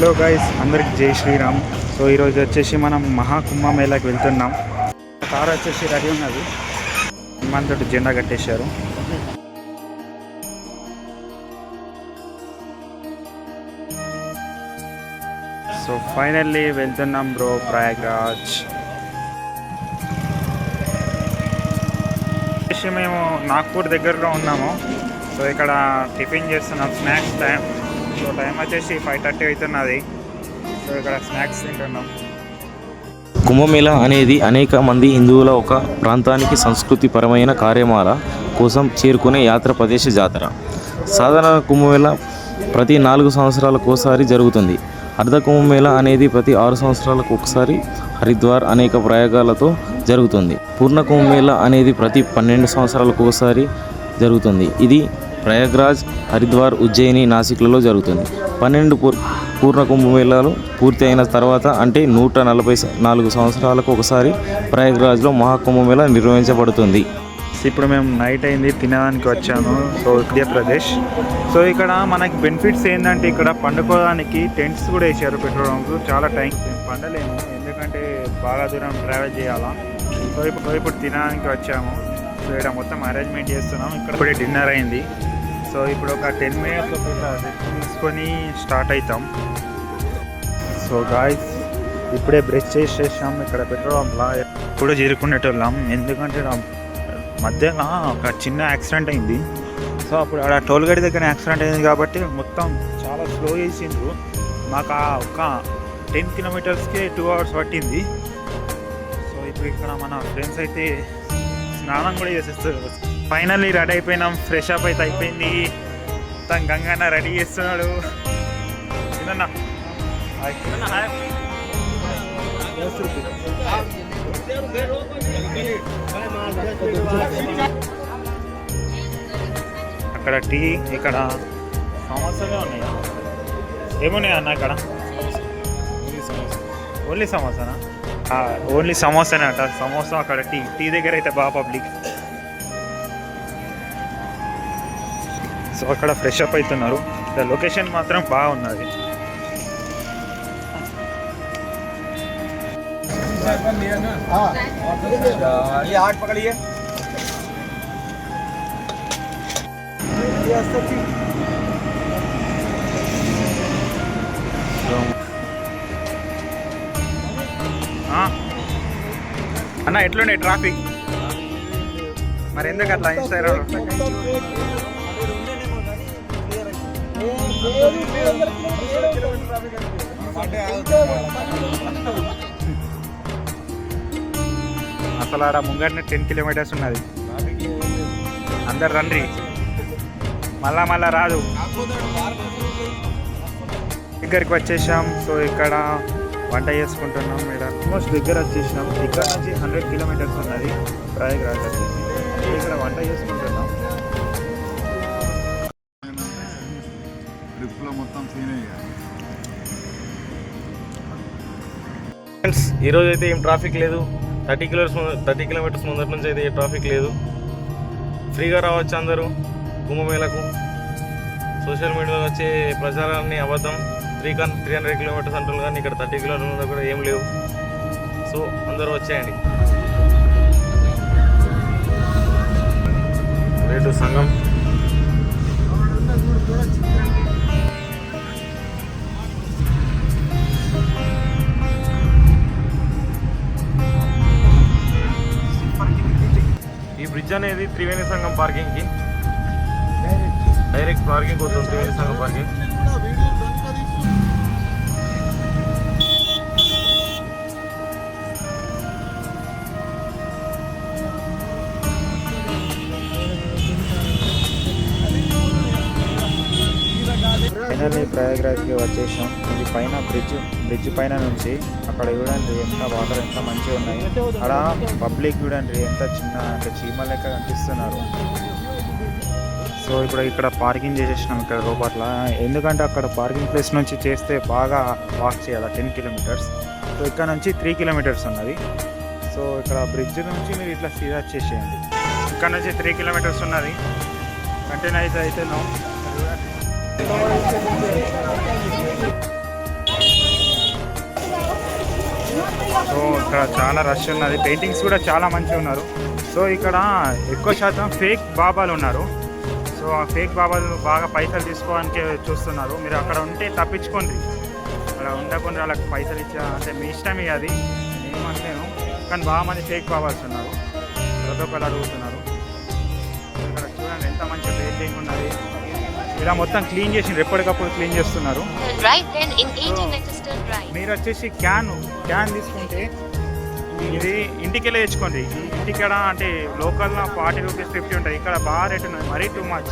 Hello guys, అందరికి జై Sriram. So ఈరోజు వచ్చేసి మనం మహాకుంభమేళాకి వెళ్తున్నాం. కార్ వచ్చేసి రెడీ ఉన్నది, మనతోటి జెండా కట్టేశారు. సో ఫైనల్లీ వెళ్తున్నాం బ్రో ప్రయాగ్రాజ్. మేము నాగ్పూర్ దగ్గరలో ఉన్నాము. సో ఇక్కడ టిఫిన్ చేస్తున్నాం, స్నాక్స్ టైం. సో టైం వచ్చేసి 5:30 అవుతున్నది. సో ఇక్కడ స్నాక్స్ తింటున్నాం. కుంభమేళా అనేది అనేక మంది హిందువుల ఒక ప్రాంతానికి సంస్కృతిపరమైన కార్యమాల కోసం చేరుకునే యాత్ర ప్రదేశ జాతర. సాధారణ కుంభమేళా ప్రతి 4 సంవత్సరాలకు ఒకసారి జరుగుతుంది. అర్ధ కుంభమేళా అనేది ప్రతి 6 సంవత్సరాలకు ఒకసారి హరిద్వార్ అనేక ప్రయాగాలతో జరుగుతుంది. పూర్ణ కుంభమేళా అనేది ప్రతి 12 సంవత్సరాలకు ఒకసారి జరుగుతుంది. ఇది ప్రయాగ్రాజ్, హరిద్వార్, ఉజ్జయిని, నాసిక్లలో జరుగుతుంది. 12 పూర్ణ కుంభమేళాలు పూర్తి అయిన తర్వాత, అంటే 144 సంవత్సరాలకు ఒకసారి ప్రయాగ్రాజ్లో మహాకుంభమేళా నిర్వహించబడుతుంది. ఇప్పుడు మేము నైట్ అయింది, తినడానికి వచ్చాము. సో మధ్యప్రదేశ్. సో ఇక్కడ మనకి బెనిఫిట్స్ ఏంటంటే ఇక్కడ పండుకోవడానికి టెంట్స్ కూడా వేసారు. పెట్రోల్ బంక్ చాలా టైం పండలేము, ఎందుకంటే బాగా దూరం ట్రావెల్ చేయాలా. సో ఇప్పుడు తినడానికి వచ్చాము. సో ఇక్కడ మొత్తం అరేంజ్మెంట్ చేస్తున్నాం. ఇక్కడ ఇప్పుడే డిన్నర్ అయింది. సో ఇప్పుడు ఒక 10 minutes తీసుకొని స్టార్ట్ అవుతాం. సో గాయ్స్, ఇప్పుడే బ్రష్ చేసేసాం. ఇక్కడ పెట్రోల్ బంక్లో ఇప్పుడు చేరుకునేటోళ్ళం, ఎందుకంటే మధ్యలో ఒక చిన్న యాక్సిడెంట్ అయింది. సో అప్పుడు ఆడ టోల్ గేట్ దగ్గర యాక్సిడెంట్ అయింది కాబట్టి మొత్తం చాలా స్లో చేసిండ్రు. మాకు ఒక 10 kilometers-కి 2 hours పట్టింది. సో ఇప్పుడు ఇక్కడ మన ఫ్రెండ్స్ అయితే స్నానం కూడా చేసేస్తారు. ఫైనల్లీ రెడీ అయిపోయినాం, ఫ్రెష్ అప్ అయితే అయిపోయింది. తను గంగన్న రెడీ చేస్తున్నాడు. చిన్న అక్కడ టీ, ఇక్కడ సమోసాలే ఉన్నాయా? ఏమున్నాయా అన్న ఇక్కడ? ఓన్లీ సమోసానా? ఓన్లీ సమోసానే అంట. సమోసా, అక్కడ టీ దగ్గర అయితే బాగా పబ్లిక్. సో అక్కడ ఫ్రెష్ అప్ అవుతున్నారు. లొకేషన్ మాత్రం బాగున్నది. అన్న ఎట్లుండే ట్రాఫిక్? మరి ఎందుకు అట్లా ఇన్స్టాగ్రామ్ అసలు ఆడ ముంగడిని 10 kilometers ఉన్నది. అందరు రండి, మళ్ళా రాదు. దగ్గరికి వచ్చేసాం. సో ఇక్కడ వంట చేసుకుంటున్నాం. ఇక్కడ ఆల్మోస్ట్ దగ్గర వచ్చేసినాం. ఇక్కడ నుంచి 100 kilometers ఉన్నది ప్రయాగ్రాజ్ వచ్చేసి. ఇక్కడ వంట చేసుకుంటున్నాం. ఫ్రెండ్స్, ఈరోజు అయితే ఏం ట్రాఫిక్ లేదు. 30 kilometers ముందర నుంచి అయితే ఏ ట్రాఫిక్ లేదు. ఫ్రీగా రావచ్చు అందరూ కుంభమేళకు. సోషల్ మీడియాలో వచ్చే ప్రచారాన్ని అబద్ధం. 300 kilometers అంటున్నారు, కానీ ఇక్కడ 30 kilometers కూడా ఏం లేవు. సో అందరూ వచ్చేయండి. రేటు సంఘం ఈ బ్రిడ్జ్ అనేది త్రివేణి సంఘం పార్కింగ్కి డైరెక్ట్ పార్కింగ్ అవుతుంది. త్రివేణి సంఘం పార్కింగ్. ఫైనల్లీ ప్రయాగ్రాజ్కి వచ్చేసాం. ఇది పైన బ్రిడ్జ్ పైన నుంచి అక్కడ చూడండి ఎంత వాటర్ ఎంత మంచిగా ఉన్నాయి. అక్కడ పబ్లిక్ చూడండి ఎంత చిన్న అంటే చీమ లెక్క కనిపిస్తున్నారు. సో ఇప్పుడు ఇక్కడ పార్కింగ్ చేసేసినాం ఇక్కడ లోపల, ఎందుకంటే అక్కడ పార్కింగ్ ప్లేస్ నుంచి చేస్తే బాగా వాక్ చేయాలి 10 kilometers. సో ఇక్కడ నుంచి 3 kilometers ఉన్నది. సో ఇక్కడ బ్రిడ్జ్ నుంచి మీరు ఇట్లా సీదా చేసేయండి. ఇక్కడ నుంచి 3 kilometers ఉన్నది. కంటిన్యూ అయితే సో ఇక్కడ చాలా రష్ ఉన్నది, పెయింటింగ్స్ కూడా చాలా మంచిగా ఉన్నారు. సో ఇక్కడ ఎక్కువ శాతం ఫేక్ బాబాలు ఉన్నారు. సో ఆ ఫేక్ బాబాలు బాగా పైసలు తీసుకోవడానికి చూస్తున్నారు. మీరు అక్కడ ఉంటే తప్పించుకోండి, అక్కడ ఉండకుండా వాళ్ళకి పైసలు ఇచ్చా అంటే మీ ఇష్టమే అది, ఏమంటేను. కానీ బాగా మంది ఫేక్ బాబాస్ ఉన్నారు, ప్రతి ఒక్కరు అడుగుతున్నారు. ఇక్కడ చూడండి ఎంత మంచి పెయింటింగ్ ఉన్నది. ఇలా మొత్తం క్లీన్ చేసి ఎప్పటికప్పుడు క్లీన్ చేస్తున్నారు. మీరు వచ్చేసి క్యాన్ తీసుకుంటే ఇది ఇంటికి వెళ్ళి తెచ్చుకోండి. ఇంటికాడ అంటే లోకల్లో 40 రూపీస్ 50 ఉంటుంది, ఇక్కడ బాగా రేట్ ఉన్నది, మరీ టూ మచ్.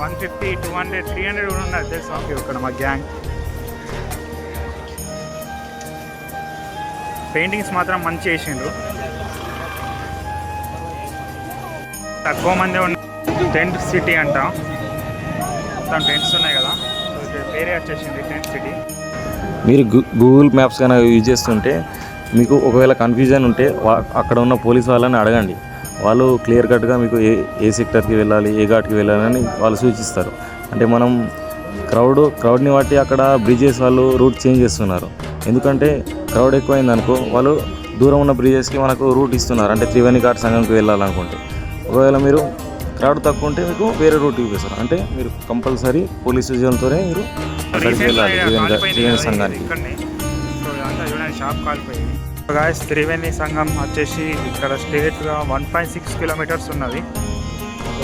150, 200, 300 కూడా ఉన్నది తెలుసా ఇక్కడ మా గ్యాంగ్. పెయింటింగ్స్ మాత్రం మంచి వేసిండ్రు, తక్కువ మంది ఉన్న టెంట్ సిటీ అంట. మొత్తం టెంట్స్ ఉన్నాయి కదా, సో పేరే వచ్చేసింది టెంట్ సిటీ. మీరు గూగుల్ మ్యాప్స్ కనుక యూజ్ చేస్తుంటే మీకు ఒకవేళ కన్ఫ్యూజన్ ఉంటే అక్కడ ఉన్న పోలీస్ వాళ్ళని అడగండి. వాళ్ళు క్లియర్ కట్గా మీకు ఏ సెక్టర్కి వెళ్ళాలి, ఏ ఘాట్కి వెళ్ళాలని వాళ్ళు సూచిస్తారు. అంటే మనం క్రౌడ్ని బట్టి అక్కడ బ్రిడ్జెస్ వాళ్ళు రూట్ చేంజ్ చేస్తున్నారు. ఎందుకంటే క్రౌడ్ ఎక్కువైంది అనుకో, వాళ్ళు దూరం ఉన్న బ్రిడ్జెస్కి మనకు రూట్ ఇస్తున్నారు. అంటే త్రివేణి ఘాట్ సంఘంకి వెళ్ళాలనుకుంటే, ఒకవేళ మీరు క్రౌడ్ తక్కువ ఉంటే మీకు వేరే రూట్ చూపిస్తారు. అంటే మీరు కంపల్సరీ పోలీస్ విజయంతోనే మీరు అక్కడికి వెళ్ళాలి త్రివేణి సంఘానికి. షాప్ కాలిపోయింది. గాయస్ త్రివేణి సంఘం వచ్చేసి ఇక్కడ స్ట్రేట్గా 1.6 కిలోమీటర్స్ ఉన్నది.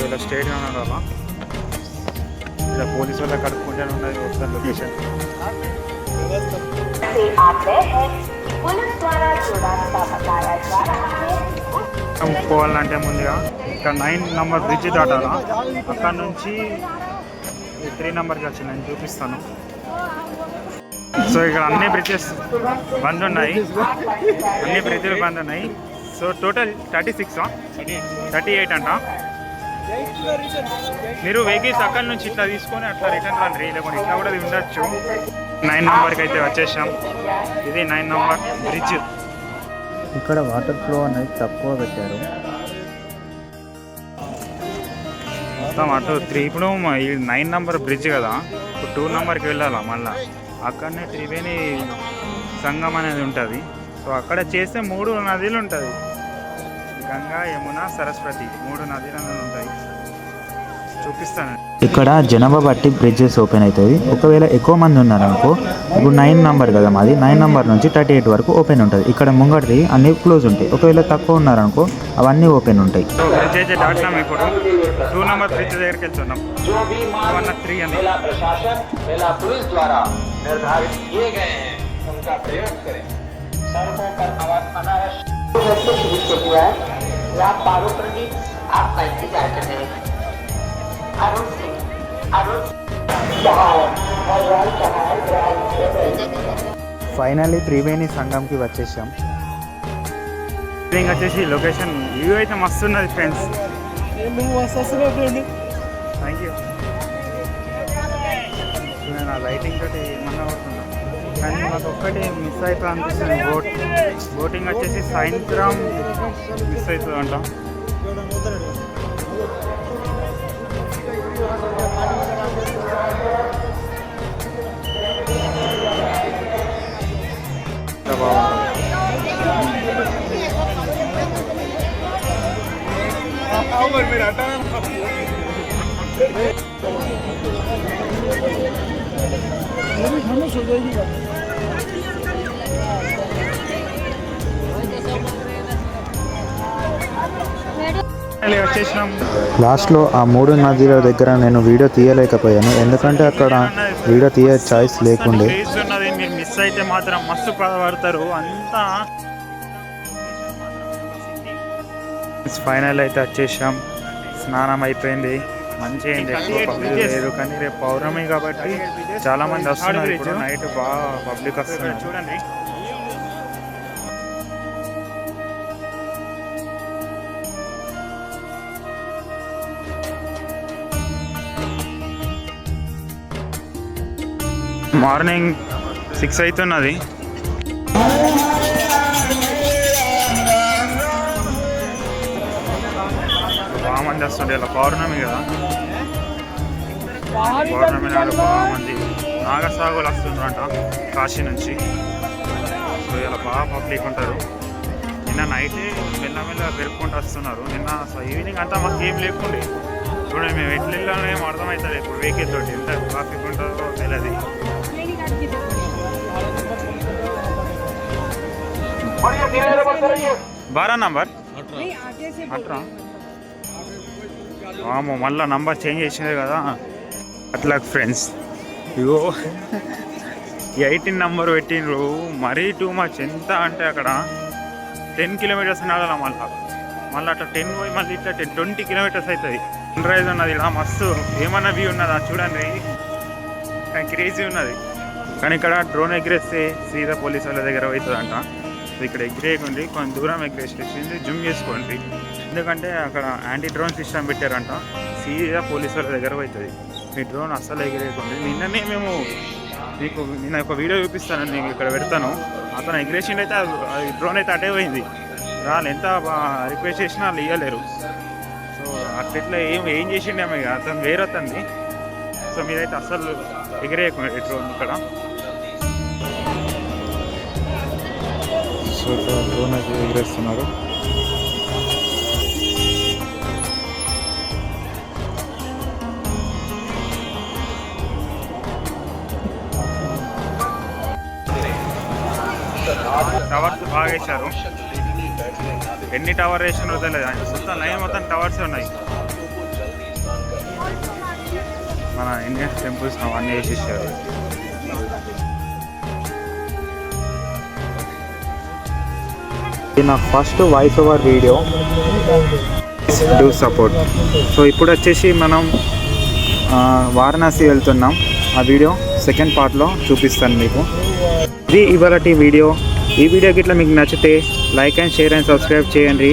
ఇలా స్ట్రేట్గా ఉన్నదా, ఇలా పోలీసు వాళ్ళ కడుక్కుంటే ఉన్నది ఒకసారి లొకేషన్. పోవాలంటే ముందుగా ఇక్కడ 9 నంబర్ బ్రిడ్జ్ దాటాలా, అక్కడ నుంచి 3 నంబర్కి వచ్చి నేను చూపిస్తాను. సో ఇక్కడ అన్ని బ్రిడ్జెస్ బంద్ ఉన్నాయి, అన్ని బ్రిడ్జ్లు బంద్ ఉన్నాయి. సో టోటల్ 38 అంట. మీరు వెహికల్స్ అక్కడ నుంచి ఇట్లా తీసుకొని అట్లా రిటర్న్ రండి, లేకపోతే ఇట్లా కూడా ఉండొచ్చు. 9 నంబర్కి అయితే వచ్చేసాం. ఇది 9 నంబర్ బ్రిడ్జ్. ఇక్కడ వాటర్ ఫ్లో అనేది తక్కువ పెట్టారు. మొత్తం అటు 3. ఇప్పుడు ఈ 9 నంబర్ బ్రిడ్జ్ కదా, ఇప్పుడు 2 నంబర్కి వెళ్ళాలా మళ్ళీ. అక్కడనే త్రివేణి సంగం అనేది ఉంటుంది. సో అక్కడ చేస్తే 3 నదులు ఉంటుంది, గంగా, యమున, సరస్వతి 3 నదులు అనేది ఉంటాయి. చూపిస్తాను. ఇక్కడ జనాభా బట్టి బ్రిడ్జెస్ ఓపెన్ అవుతుంది. ఒకవేళ ఎక్కువ మంది ఉన్నారనుకో, ఇప్పుడు 9 నంబర్ కదా మాది, 9 నంబర్ నుంచి 38 వరకు ఓపెన్ ఉంటుంది. ఇక్కడ ముంగటిది అన్ని క్లోజ్ ఉంటాయి. ఒకవేళ తక్కువ ఉన్నారనుకో అవన్నీ ఓపెన్ ఉంటాయి. బ్రిడ్జ్ అయితే దాటినాం. ఇప్పుడు 2 నంబర్ బ్రిడ్జ్ దగ్గరికి వెళ్తున్నాం. 3 అని ఫైనల్లీ త్రివేణి సంఘంకి వచ్చేసాం. వచ్చేసి లొకేషన్ వ్యూ అయితే మస్తు ఉన్నది ఫ్రెండ్స్. Thank you. నేను ఆ లైటింగ్ తోటి ఏమన్నా అవుతున్నా, కానీ మాకు ఒక్కటి మిస్ అవుతుంది అనిపిస్తుంది. బోటింగ్ వచ్చేసి సాయంత్రం మిస్ అవుతుంది అంట. వచ్చేసినాం. లాస్ట్లో ఆ 3 నదుల దగ్గర నేను వీడియో తీయలేకపోయాను, ఎందుకంటే అక్కడ వీడియో తీయ చాయిస్ లేకుండే. మీరు మిస్ అయితే మాత్రం మస్తు బాధపడతారు అంతా. ఫైనల్ అయితే వచ్చేసాం. స్నానం అయిపోయింది, మంచిగా అయింది. ఎక్కువ పబ్లిక్ లేదు, కానీ రేపు పౌర్ణమి కాబట్టి చాలా మంది వస్తున్నారు. ఇప్పుడు నైట్ బాగా పబ్లిక్ వస్తున్నారు చూడండి. మార్నింగ్ 6 అవుతున్నది. బాగా మంది వస్తుండే, ఇలా పౌర్ణమి కదా, పౌర్ణమి నాడు బాగా మంది నాగసాగులు వస్తుండ్రంట కాశీ నుంచి. సో ఇలా బాగా పబ్లిక్ ఉంటారు. నిన్న నైటే మెల్లమెల్ల పెరుక్కుంటూ వస్తున్నారు. నిన్న ఈవినింగ్ అంతా మాకు ఏం లేకుండే. చూడండి మేము ఎట్లా వెళ్ళాలో ఏం అర్థమవుతుంది. ఇప్పుడు వెహికల్ తోటి ఎంత ట్రాఫిక్ ఉంటుందో తెలియదు. 12 నంబర్ అట్రా మళ్ళీ నంబర్ చేంజ్ చేసినారు కదా అట్లా ఫ్రెండ్స్. ఇగో 18 నంబర్ పెట్టిండ్రు. మరీ టూ మచ్. ఎంత అంటే అక్కడ 10 కిలోమీటర్స్ నడాలి. మళ్ళీ అట్లా 10 పోయి మళ్ళీ ఇట్లా 20 కిలోమీటర్స్ అవుతుంది. సన్ రైజ్ ఉన్నది ఇలా మస్తు. ఏమన్నా వ్యూ ఉన్నదా చూడండి, క్రేజీ ఉన్నది. కానీ ఇక్కడ డ్రోన్ ఎగిరేస్తే సీదా పోలీసు వాళ్ళ దగ్గర అవుతుందంట. ఇక్కడ ఎగిరేయకండి, కొంచెం దూరం ఎగిరేసేసింది జూమ్ చేసుకోండి. ఎందుకంటే అక్కడ యాంటీ డ్రోన్ సిస్టమ్ పెట్టారంట. సీదా పోలీసు వాళ్ళ దగ్గర అవుతుంది. మీ డ్రోన్ అస్సలు ఎగిరేయకండి. నిన్ననే మేము మీకు నేను ఒక వీడియో చూపిస్తాను, నేను ఇక్కడ పెడతాను. అతను ఎగిరేసిండ్ అయితే అది డ్రోన్ అయితే అటే పోయింది. వాళ్ళు ఎంత రిక్వెస్ట్ చేసినా వాళ్ళు ఇవ్వలేరు. సో అట్లా ఏం చేసిండేమో ఇక అతను వేరొత్తంది. సో మీరైతే అస్సలు ఎగిరేయకండి డ్రోన్ ఇక్కడ. సో డ్రోన్ అయితే ఎగిరేస్తున్నారు. టవర్స్ బాగా వేశారు. ఎన్ని టవర్ వేసినారో తెలియదు. అంటే మొత్తం లైన్ మొత్తం టవర్సే ఉన్నాయి. మన ఇండియన్ టెంపుల్స్ అవన్నీ వేసేసారు. ఇది నా first voice over video. Do support. So ఇప్పుడు వచ్చేసి మనం వారణాసి వెళ్తున్నాం. ఆ వీడియో సెకండ్ పార్ట్లో చూపిస్తాను మీకు. ఇది ఇవాళ వీడియో. ఈ వీడియోకి ఇట్లా మీకు నచ్చితే like and share and subscribe చేయండి.